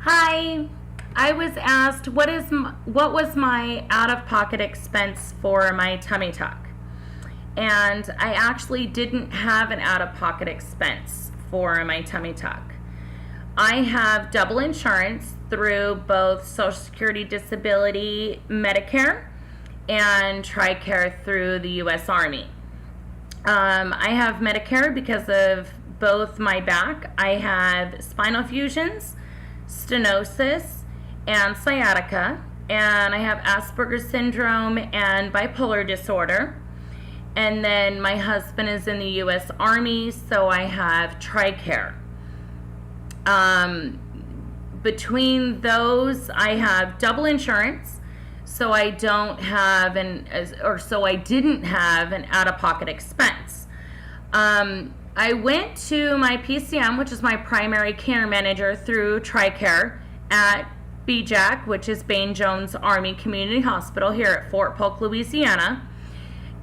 Hi, I was asked what was my out-of-pocket expense for my tummy tuck, and I actually didn't have an out-of-pocket expense for my tummy tuck. I have double insurance through both Social Security Disability, Medicare, and TRICARE through the U.S. Army. I have Medicare because of both my back. I have spinal fusions, stenosis, and sciatica, and I have Asperger's syndrome and bipolar disorder. And then my husband is in the U.S. Army, so I have TRICARE. Between those, I have double insurance, so I didn't have an out-of-pocket expense. I went to my PCM, which is my primary care manager through TRICARE at BJAC, which is Bain Jones Army Community Hospital here at Fort Polk, Louisiana.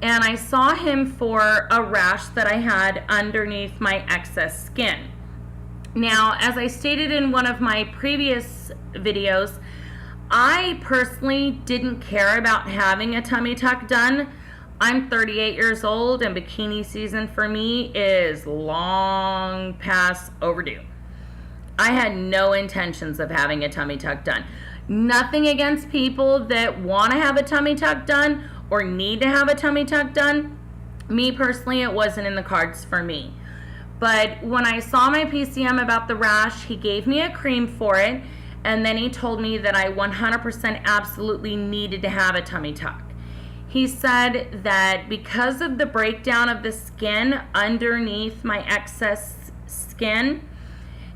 And I saw him for a rash that I had underneath my excess skin. Now, as I stated in one of my previous videos, I personally didn't care about having a tummy tuck done. I'm 38 years old, and bikini season for me is long past overdue. I had no intentions of having a tummy tuck done. Nothing against people that want to have a tummy tuck done or need to have a tummy tuck done. Me personally, it wasn't in the cards for me. But when I saw my PCM about the rash, he gave me a cream for it, and then he told me that I 100% absolutely needed to have a tummy tuck. He said that because of the breakdown of the skin underneath my excess skin,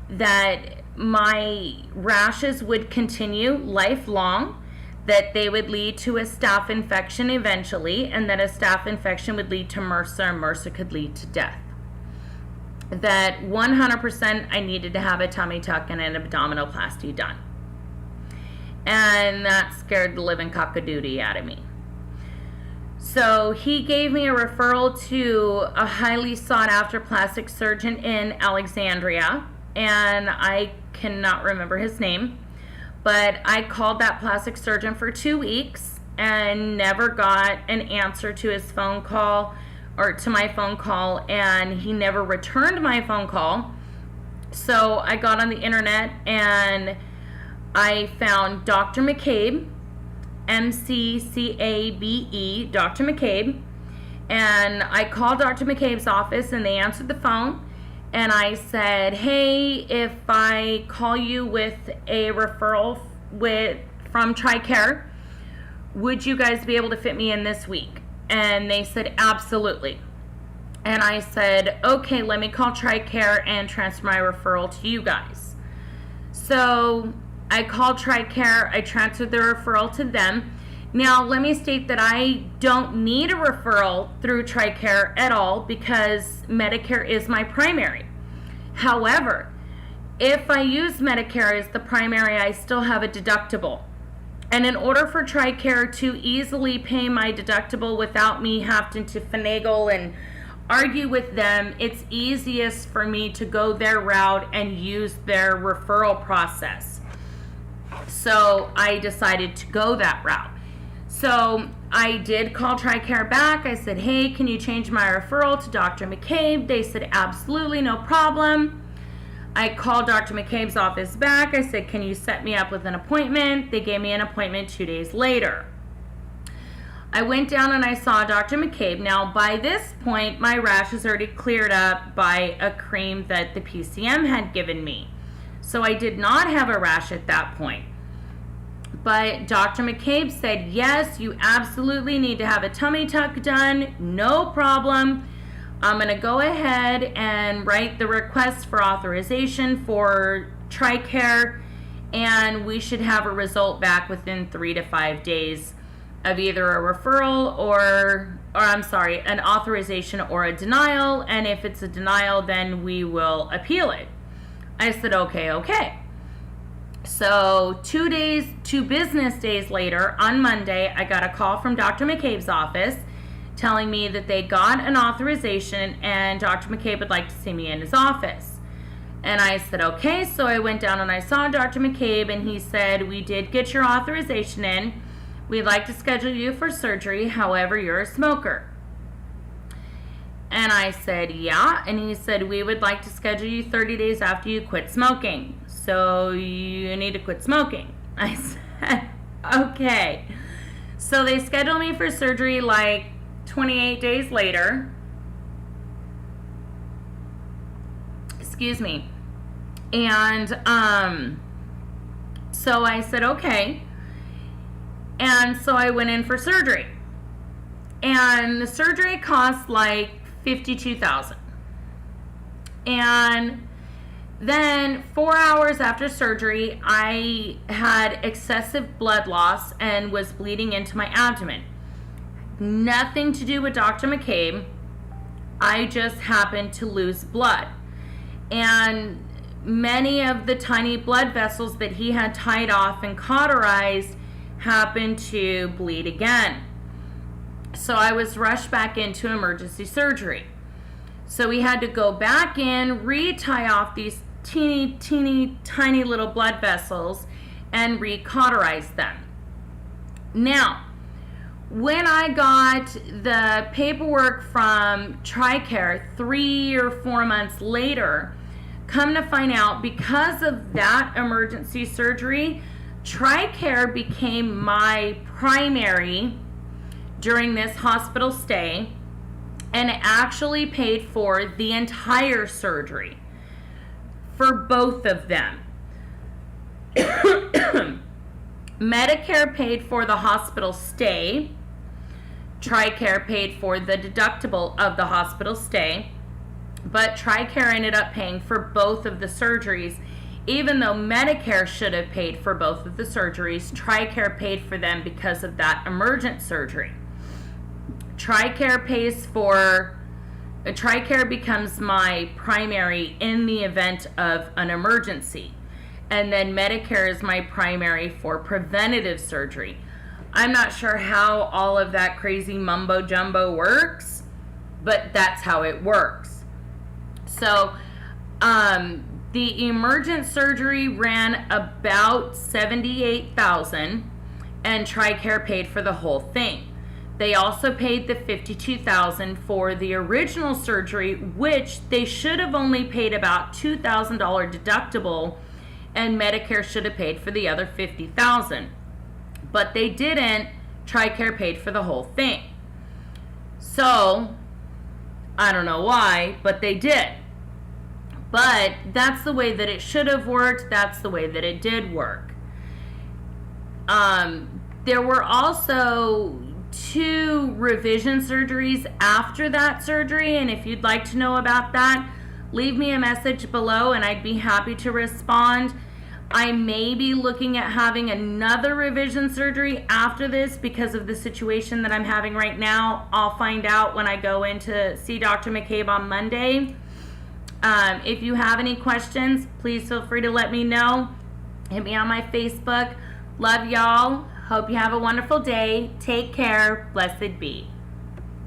that my rashes would continue lifelong, that they would lead to a staph infection eventually, and that a staph infection would lead to MRSA, and MRSA could lead to death. That 100% I needed to have a tummy tuck and an abdominoplasty done. And that scared the living cockadoodie out of me. So he gave me a referral to a highly sought after plastic surgeon in Alexandria, and I cannot remember his name, but I called that plastic surgeon for 2 weeks and never got an answer to his phone call or to my phone call, and he never returned my phone call. So I got on the internet and I found Dr. McCabe, MCCABE, Dr. McCabe, and I called Dr. McCabe's office and they answered the phone, and I said, hey, if I call you with a referral from TRICARE, would you guys be able to fit me in this week? And they said, absolutely. And I said, okay, let me call TRICARE and transfer my referral to you guys. So I called TRICARE, I transferred the referral to them. Now, let me state that I don't need a referral through TRICARE at all because Medicare is my primary. However, if I use Medicare as the primary, I still have a deductible. And in order for TRICARE to easily pay my deductible without me having to finagle and argue with them, it's easiest for me to go their route and use their referral process. So I decided to go that route. So I did call TRICARE back. I said, hey, can you change my referral to Dr. McCabe? They said, absolutely, no problem. I called Dr. McCabe's office back. I said, can you set me up with an appointment? They gave me an appointment 2 days later. I went down and I saw Dr. McCabe. Now, by this point, my rash is already cleared up by a cream that the PCM had given me. So I did not have a rash at that point. But Dr. McCabe said, yes, you absolutely need to have a tummy tuck done. No problem. I'm going to go ahead and write the request for authorization for TRICARE, and we should have a result back within 3 to 5 days of either a referral or an authorization or a denial. And if it's a denial, then we will appeal it. I said, okay. So 2 business days later, on Monday, I got a call from Dr. McCabe's office telling me that they got an authorization and Dr. McCabe would like to see me in his office. And I said, okay. So I went down and I saw Dr. McCabe, and he said, we did get your authorization in. We'd like to schedule you for surgery. However, you're a smoker. And I said, yeah. And he said, we would like to schedule you 30 days after you quit smoking. So you need to quit smoking. I said, okay. So they scheduled me for surgery like 28 days later. Excuse me. And so I said, okay. And so I went in for surgery. And the surgery cost like $52,000. And then 4 hours after surgery, I had excessive blood loss and was bleeding into my abdomen. Nothing to do with Dr. McCabe. I just happened to lose blood. And many of the tiny blood vessels that he had tied off and cauterized happened to bleed again. So I was rushed back into emergency surgery. So we had to go back in, re-tie off these teeny, tiny little blood vessels and re-cauterize them. Now, when I got the paperwork from TRICARE 3 or 4 months later, come to find out, because of that emergency surgery, TRICARE became my primary during this hospital stay and actually paid for the entire surgery for both of them. Medicare paid for the hospital stay. TRICARE paid for the deductible of the hospital stay, but TRICARE ended up paying for both of the surgeries. Even though Medicare should have paid for both of the surgeries, TRICARE paid for them because of that emergent surgery. TRICARE becomes my primary in the event of an emergency. And then Medicare is my primary for preventative surgery. I'm not sure how all of that crazy mumbo jumbo works, but that's how it works. So, the emergent surgery ran about $78,000, and TRICARE paid for the whole thing. They also paid the $52,000 for the original surgery, which they should have only paid about $2,000 deductible, and Medicare should have paid for the other $50,000. But they didn't. TRICARE paid for the whole thing. So, I don't know why, but they did. But that's the way that it should have worked. That's the way that it did work. There were also 2 revision surgeries after that surgery, and if you'd like to know about that, leave me a message below and I'd be happy to respond. I may be looking at having another revision surgery after this because of the situation that I'm having right now. I'll find out when I go in to see Dr. McCabe on Monday. If you have any questions, please feel free to let me know. Hit me on my Facebook. Love y'all. Hope you have a wonderful day. Take care. Blessed be.